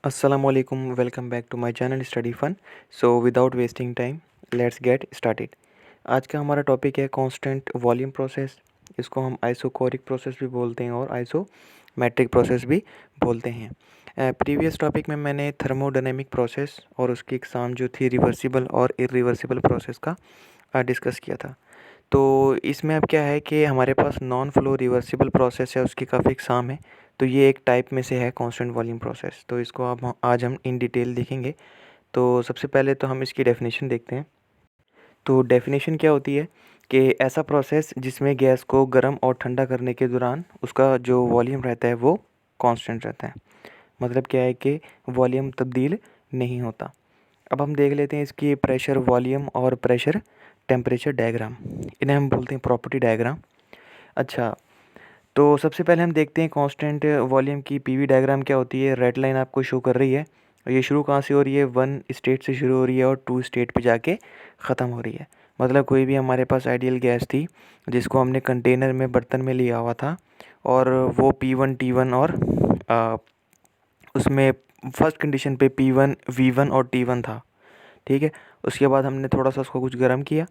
Assalamualaikum, welcome back to my channel Study Fun. So without wasting time, let's get started. आज का हमारा topic है constant volume process. इसको हम isochoric process भी बोलते हैं और आइसोमेट्रिक प्रोसेस भी बोलते हैं। प्रीवियस टॉपिक में मैंने थर्मोडायनेमिक प्रोसेस और उसकी एग्जाम जो थी रिवर्सिबल और इरिवर्सिबल प्रोसेस का डिस्कस किया था। तो इसमें अब क्या है कि हमारे पास नॉन फ्लो रिवर्सिबल प्रोसेस है, उसकी काफ़ी एग्जाम है। तो ये एक टाइप में से है कांस्टेंट वॉल्यूम प्रोसेस। तो इसको अब आज हम इन डिटेल देखेंगे। तो सबसे पहले तो हम इसकी डेफिनेशन देखते हैं। तो डेफिनेशन क्या होती है कि ऐसा प्रोसेस जिसमें गैस को गर्म और ठंडा करने के दौरान उसका जो वॉल्यूम रहता है वो कांस्टेंट रहता है। मतलब क्या है कि वॉल्यूम तब्दील नहीं होता। अब हम देख लेते हैं इसकी प्रेशर वॉल्यूम और प्रेशर टेम्परेचर डायग्राम। इन्हें हम बोलते हैं प्रॉपर्टी डायग्राम। अच्छा, तो सबसे पहले हम देखते हैं कांस्टेंट वॉल्यूम की पीवी डायग्राम क्या होती है। रेड लाइन आपको शो कर रही है और ये शुरू कहाँ से हो रही है, 1 स्टेट से शुरू हो रही है और 2 स्टेट पे जाके ख़त्म हो रही है। मतलब कोई भी हमारे पास आइडियल गैस थी जिसको हमने कंटेनर में बर्तन में लिया हुआ था और वो P1 T1 और उसमें फर्स्ट कंडीशन पे P1 V1 और T1 था। ठीक है, उसके बाद हमने थोड़ा सा उसको कुछ गर्म किया।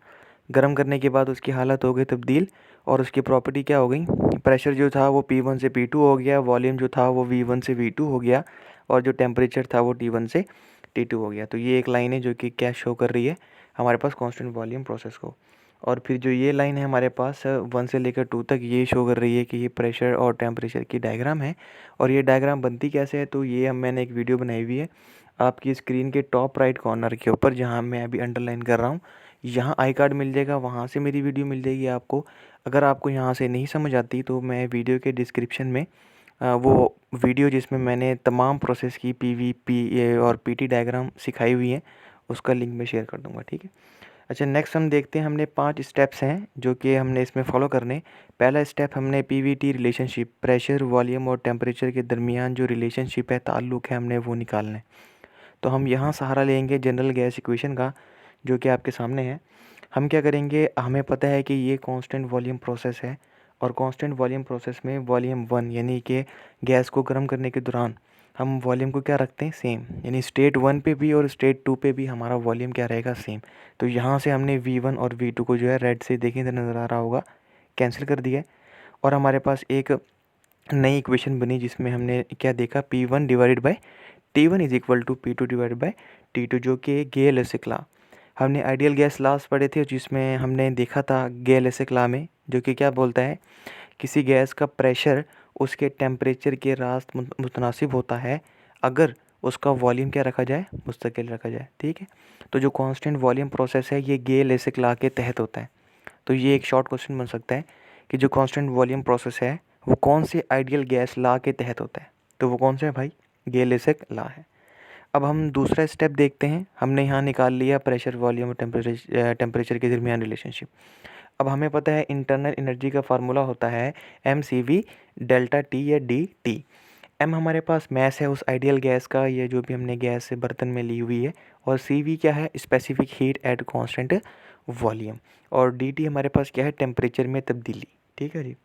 गर्म करने के बाद उसकी हालत हो गई तब्दील और उसकी प्रॉपर्टी क्या हो गई, प्रेशर जो था वो P1 से P2 हो गया, वॉल्यूम जो था वो V1 से V2 हो गया और जो टेम्परेचर था वो T1 से T2 हो गया। तो ये एक लाइन है जो कि क्या शो कर रही है हमारे पास कांस्टेंट वॉल्यूम प्रोसेस को। और फिर जो ये लाइन है हमारे पास 1 से लेकर 2 तक ये शो कर रही है कि ये प्रेशर और टेम्परेचर की डायग्राम है। और ये डायग्राम बनती कैसे है, तो ये मैंने एक वीडियो बनाई हुई है आपकी स्क्रीन के टॉप राइट कॉर्नर के ऊपर, जहाँ मैं अभी अंडरलाइन कर रहा हूँ। यहाँ आई कार्ड मिल जाएगा, वहाँ से मेरी वीडियो मिल जाएगी आपको। अगर आपको यहाँ से नहीं समझ आती तो मैं वीडियो के डिस्क्रिप्शन में वो वीडियो जिसमें मैंने तमाम प्रोसेस की PV और PT डायग्राम सिखाई हुई है उसका लिंक मैं शेयर कर दूँगा। ठीक है। अच्छा, नेक्स्ट हम देखते हैं, हमने 5 स्टेप्स हैं जो कि हमने इसमें फॉलो करने। पहला स्टेप हमने PVT रिलेशनशिप, प्रेशर वॉल्यूम और टेम्परेचर के दरमियान जो रिलेशनशिप है, ताल्लुक़ है, हमने वो निकालना है। तो हम यहाँ सहारा लेंगे जनरल गैस इक्वेशन का जो कि आपके सामने है। हम क्या करेंगे, हमें पता है कि ये कांस्टेंट वॉल्यूम प्रोसेस है और कांस्टेंट वॉल्यूम प्रोसेस में वॉल्यूम 1 यानी कि गैस को गर्म करने के दौरान हम वॉल्यूम को क्या रखते हैं, सेम। यानी स्टेट 1 पे भी और स्टेट 2 पे भी हमारा वॉल्यूम क्या रहेगा, सेम। तो यहाँ से हमने V1 और V2 को जो है रेड से देखें तो नज़र आ रहा होगा, कैंसिल कर दिया है। और हमारे पास एक नई इक्वेशन बनी जिसमें हमने क्या देखा, P1 divided by T1 is equal to P2 divided by T2 जो कि गेल-लेसिक लॉ। हमने आइडियल गैस लॉस पढ़े थे जिसमें हमने देखा था गेल-लेसिक लॉ में, जो कि क्या बोलता है, किसी गैस का प्रेशर उसके टेम्परेचर के रास्त मुतनासिब होता है अगर उसका वॉल्यूम क्या रखा जाए, मुस्तकिल रखा जाए। ठीक है। तो जो कांस्टेंट वॉल्यूम प्रोसेस है ये गेल-लेसिक लॉ के तहत होता है। तो ये एक शॉर्ट क्वेश्चन बन सकता है कि जो कांस्टेंट वॉल्यूम प्रोसेस है वो कौन से आइडियल गैस लॉ के तहत होता है। तो वो कौन सा है भाई, गेल-लेसिक लॉ है। अब हम दूसरा स्टेप देखते हैं। हमने यहाँ निकाल लिया प्रेशर वॉल्यूम और टेम्परेचर के दरमियान रिलेशनशिप। अब हमें पता है इंटरनल एनर्जी का फार्मूला होता है mCV डेल्टा T या dt। m हमारे पास मैस है उस आइडियल गैस का, ये जो भी हमने गैस से बर्तन में ली हुई है, और CV क्या है, specific heat at constant volume, और dt हमारे पास क्या है, टेम्परेचर में तब्दीली। ठीक है जी।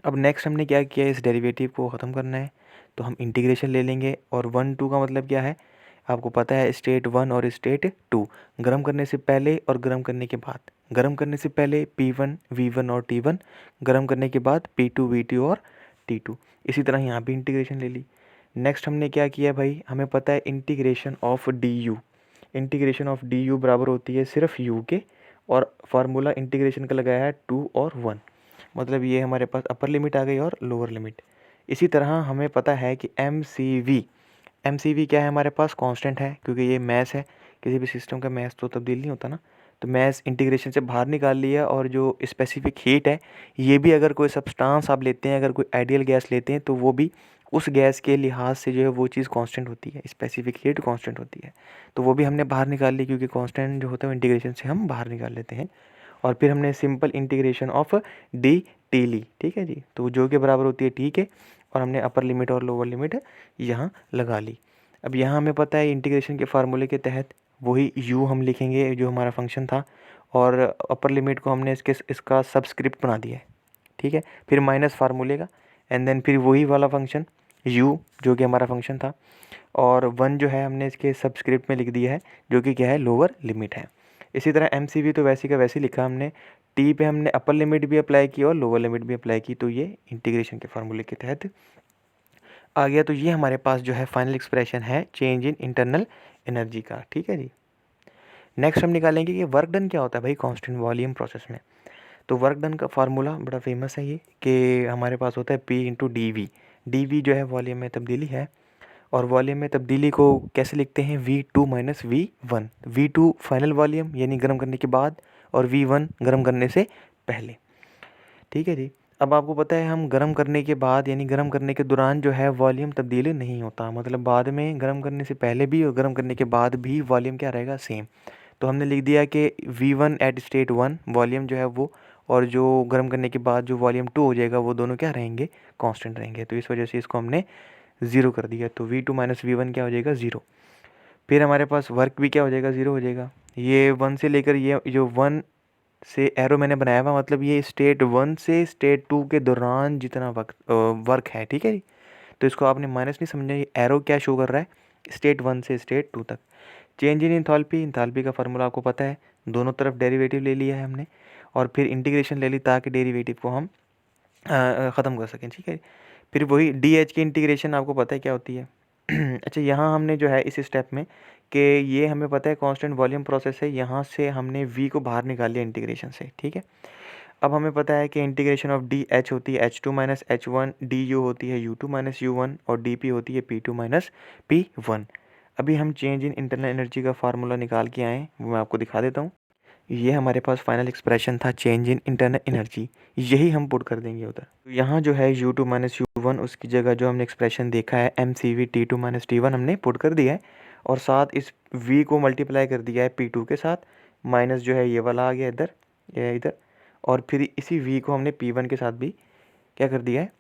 अब नेक्स्ट हमने क्या किया, इस डेरिवेटिव को ख़त्म करना है तो हम इंटीग्रेशन ले लेंगे। और 1 2 का मतलब क्या है, आपको पता है, स्टेट 1 और स्टेट 2, गर्म करने से पहले और गर्म करने के बाद। गर्म करने से पहले P1 V1 और T1, गर्म करने के बाद P2 V2 और T2। इसी तरह यहाँ भी इंटीग्रेशन ले ली। नेक्स्ट हमने क्या किया भाई, हमें पता है integration of DU। Integration of DU बराबर होती है सिर्फ U के, और फार्मूला इंटीग्रेशन का लगाया है 2 और 1। मतलब ये हमारे पास अपर लिमिट आ गई और लोअर लिमिट। इसी तरह हमें पता है कि एम सी वी क्या है, हमारे पास कांस्टेंट है क्योंकि ये मैस है। किसी भी सिस्टम का मैस तो तब्दील नहीं होता ना। तो मैस इंटीग्रेशन से बाहर निकाल लिया, और जो स्पेसिफिक हीट है ये भी, अगर कोई सब्सटेंस आप लेते हैं, अगर कोई आइडियल गैस लेते हैं तो वो भी उस गैस के लिहाज से जो है वो चीज़ कांस्टेंट होती है, स्पेसिफिक हीट कांस्टेंट होती है। तो वो भी हमने बाहर निकाल ली क्योंकि कांस्टेंट जो होता है वो इंटीग्रेशन से हम बाहर निकाल लेते हैं। और फिर हमने simple integration of d t ली। ठीक है जी। तो जो के बराबर होती है टी के, और हमने अपर लिमिट और लोअर लिमिट यहाँ लगा ली। अब यहाँ हमें पता है इंटीग्रेशन के फार्मूले के तहत वही u हम लिखेंगे जो हमारा फंक्शन था, और अपर लिमिट को हमने इसका सबस्क्रिप्ट बना दिया है। ठीक है। फिर माइनस फार्मूले का, एंड देन फिर वही वाला फंक्शन u जो कि हमारा फंक्शन था, और 1 जो है हमने इसके सबस्क्रिप्ट में लिख दिया है जो कि क्या है, लोअर लिमिट है। इसी तरह एम सी वी तो वैसे का वैसे ही लिखा हमने, टी पे हमने अपर लिमिट भी अप्लाई की और लोअर लिमिट भी अप्लाई की, तो ये इंटीग्रेशन के फार्मूले के तहत आ गया। तो ये हमारे पास जो है फाइनल एक्सप्रेशन है चेंज इन इंटरनल एनर्जी का। ठीक है जी। नेक्स्ट हम निकालेंगे कि वर्क डन क्या होता है भाई कांस्टेंट वॉल्यूम प्रोसेस में। तो वर्क डन का फार्मूला बड़ा फेमस है ये, कि हमारे पास होता है P into D V. D V जो है वॉल्यूम में तब्दीली है, और वॉल्यूम में तब्दीली को कैसे लिखते हैं, V2 minus V1। V2 final volume यानी गर्म करने के बाद, और V1 गर्म करने से पहले। ठीक है जी। अब आपको पता है हम गर्म करने के बाद यानी गर्म करने के दौरान जो है वॉल्यूम तब्दीली नहीं होता, मतलब बाद में गर्म करने से पहले भी और गर्म करने के बाद भी वॉल्यूम क्या रहेगा, सेम। तो हमने लिख दिया कि V1 एट स्टेट 1 वॉल्यूम जो है वो, और जो गर्म करने के बाद जो वॉल्यूम 2 हो जाएगा वो दोनों क्या रहेंगे, कांस्टेंट रहेंगे। तो इस वजह से इसको हमने ज़ीरो कर दिया। तो V2 माइनस V1 क्या हो जाएगा, ज़ीरो। फिर हमारे पास वर्क भी क्या हो जाएगा, ज़ीरो हो जाएगा। ये 1 से लेकर ये जो 1 से एरो मैंने बनाया हुआ, मतलब ये स्टेट 1 से स्टेट 2 के दौरान जितना वक्त वर्क है। ठीक है जी। तो इसको आपने माइनस नहीं समझना, ये एरो क्या शो कर रहा है, स्टेट 1 से स्टेट 2 तक। चेंज इन इंथैल्पी, इंथैल्पी का फार्मूला आपको पता है, दोनों तरफ डेरिवेटिव ले लिया है हमने, और फिर इंटीग्रेशन ले ली ताकि डेरिवेटिव को हम ख़त्म कर सकें। ठीक है। फिर वही डी एच की इंटीग्रेशन आपको पता है क्या होती है। अच्छा, यहाँ हमने जो है इस स्टेप में कि ये हमें पता है कांस्टेंट वॉल्यूम प्रोसेस है, यहाँ से हमने v को बाहर निकाल लिया इंटीग्रेशन से। ठीक है। अब हमें पता है कि इंटीग्रेशन ऑफ डी एच होती है H2 minus H1, D you होती है U2 माइनस U1, और डी पी होती है P2 माइनस P1। अभी हम चेंज इन इंटरनल एनर्जी का फार्मूला निकाल के आए, वो मैं आपको दिखा देता हूँ। ये हमारे पास फाइनल एक्सप्रेशन था चेंज इन इंटरनल एनर्जी, यही हम पुट कर देंगे उधर। तो यहाँ जो है U2 माइनस U1 उसकी जगह जो हमने एक्सप्रेशन देखा है MCV T2 माइनस T1 हमने पुट कर दिया है, और साथ इस V को मल्टीप्लाई कर दिया है P2 के साथ, माइनस जो है ये वाला आ गया इधर, ये इधर, और फिर इसी V को हमने P1 के साथ भी क्या कर दिया है,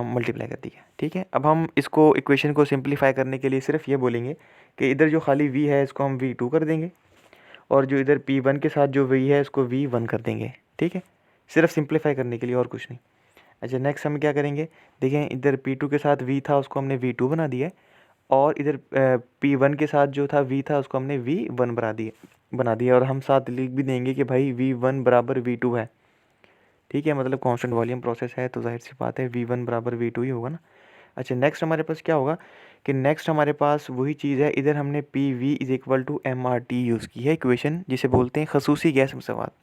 मल्टीप्लाई कर दिया है। ठीक है। अब हम इसको इक्वेशन को सिंप्लीफाई करने के लिए सिर्फ ये बोलेंगे कि इधर जो खाली V है इसको हम V2 कर देंगे, और जो इधर P1 के साथ जो V है इसको V1 कर देंगे। ठीक है, सिर्फ सिंप्लीफाई करने के लिए, और कुछ नहीं। अच्छा, नेक्स्ट हम क्या करेंगे, देखें इधर P2 के साथ V था उसको हमने V2 बना दिया है, और इधर P1 के साथ जो था V था उसको हमने V1 बना दिया, और हम साथ लिख भी देंगे कि भाई V1 बराबर V2 है। ठीक है, मतलब कांस्टेंट वॉल्यूम प्रोसेस है तो जाहिर सी बात है V1 बराबर V2 ही होगा ना। अच्छा, नेक्स्ट हमारे पास क्या होगा कि नेक्स्ट हमारे पास वही चीज़ है, इधर हमने P V is equal to M R T use की है इक्वेशन, जिसे बोलते हैं खसूसी गैस मसवात।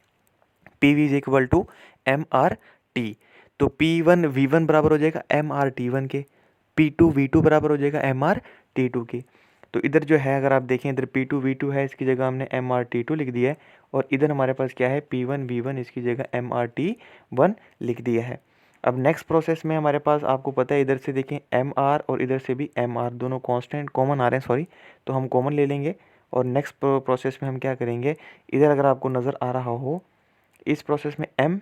P V is equal to M R T. तो P1 V1 बराबर हो जाएगा MRT1 के, P2 V2 बराबर हो जाएगा MRT2 के। तो इधर जो है अगर आप देखें इधर P2 V2 है, इसकी जगह हमने MRT2 लिख दिया है, और इधर हमारे पास क्या है P1 V1, इसकी जगह MRT1 लिख दिया है। अब नेक्स्ट प्रोसेस में हमारे पास आपको पता है इधर से देखें MR और इधर से भी MR, दोनों कांस्टेंट कॉमन आ रहे हैं, सॉरी, तो हम कॉमन ले लेंगे, और नेक्स्ट प्रोसेस में हम क्या करेंगे, इधर अगर आपको नज़र आ रहा हो इस प्रोसेस में M,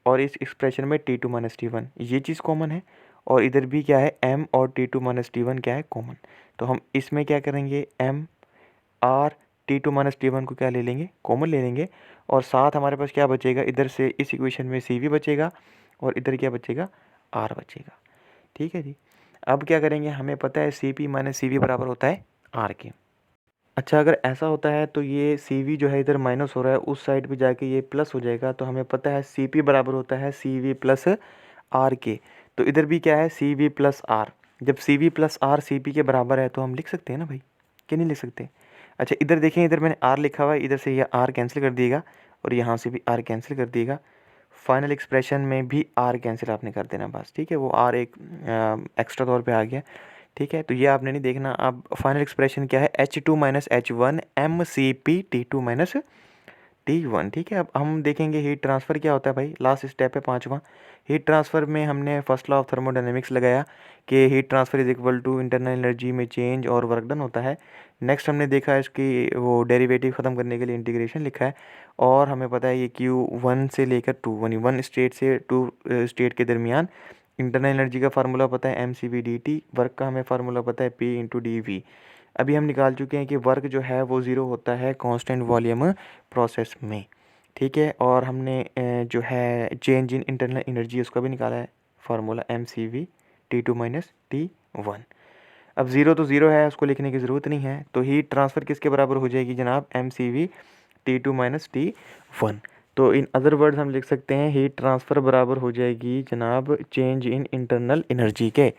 और इस एक्सप्रेशन में T2 माइनस T1 ये चीज़ कॉमन है, और इधर भी क्या है M और T2 माइनस T1 क्या है, कॉमन। तो हम इसमें क्या करेंगे, M R T2 minus T1 को क्या ले लेंगे, कॉमन ले लेंगे, और साथ हमारे पास क्या बचेगा, इधर से इस इक्वेशन में CV बचेगा, और इधर क्या बचेगा, R बचेगा। ठीक है जी। अब क्या करेंगे, हमें पता है CP माइनस CV बराबर होता है R के। अच्छा, अगर ऐसा होता है तो ये CV जो है इधर माइनस हो रहा है, उस साइड पे जाके ये प्लस हो जाएगा, तो हमें पता है CP बराबर होता है CV प्लस R के। तो इधर भी क्या है CV प्लस R, जब CV प्लस R CP के बराबर है तो हम लिख सकते हैं ना भाई, कि नहीं लिख सकते। अच्छा, इधर देखें, इधर मैंने R लिखा हुआ है, इधर से ये R कैंसिल कर दिएगा, और यहाँ से भी R कैंसिल कर दिएगा, फाइनल एक्सप्रेशन में भी R कैंसिल आपने कर देना बस। ठीक है, वो R एक एक्स्ट्रा तौर पे आ गया। ठीक है, तो ये आपने नहीं देखना। अब फाइनल एक्सप्रेशन क्या है, H2 minus H1 MCP T2 minus T1। ठीक है, अब हम देखेंगे हीट ट्रांसफ़र क्या होता है भाई, लास्ट स्टेप है पाँचवा। हीट ट्रांसफ़र में हमने फर्स्ट लॉ ऑफ थर्मोडायनेमिक्स लगाया कि heat transfer is equal to internal energy में चेंज और वर्क डन होता है। नेक्स्ट हमने देखा है इसकी वो डेरिवेटिव ख़त्म करने के लिए इंटीग्रेशन लिखा है, और हमें पता है ये Q1 से लेकर 2 1 स्टेट से 2 स्टेट के दरमियान इंटरनल एनर्जी का फार्मूला पता है MCV/dt, वर्क का हमें फार्मूला पता है P इंटू डी। अभी हम निकाल चुके हैं कि वर्क जो है वो ज़ीरो होता है कांस्टेंट वॉल्यूम प्रोसेस में। ठीक है, और हमने जो है चेंज इन इंटरनल एनर्जी उसका भी निकाला है formula MCV T2 minus T 1। अब ज़ीरो तो ज़ीरो है, उसको लिखने की ज़रूरत नहीं है, तो हीट ट्रांसफ़र किसके बराबर हो जाएगी जनाब, mCV T2 माइनस T1। तो इन अदर वर्ड्स हम लिख सकते हैं हीट ट्रांसफ़र बराबर हो जाएगी जनाब चेंज इन इंटरनल एनर्जी के।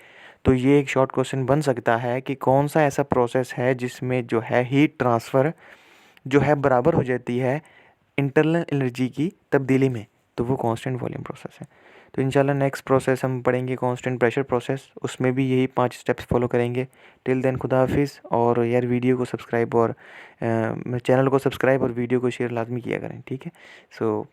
तो ये एक शॉर्ट क्वेश्चन बन सकता है कि कौन सा ऐसा प्रोसेस है जिसमें जो है हीट ट्रांसफ़र जो है बराबर हो जाती है इंटरनल एनर्जी की तब्दीली में, तो वो कांस्टेंट वॉल्यूम प्रोसेस है। तो इंशाल्लाह नेक्स्ट प्रोसेस हम पढ़ेंगे कांस्टेंट प्रेशर प्रोसेस, उसमें भी यही 5 स्टेप्स फॉलो करेंगे। टिल देन खुदा हाफिज़। और यार वीडियो को सब्सक्राइब और चैनल को सब्सक्राइब और वीडियो को शेयर लाजमी किया करें, ठीक है। सो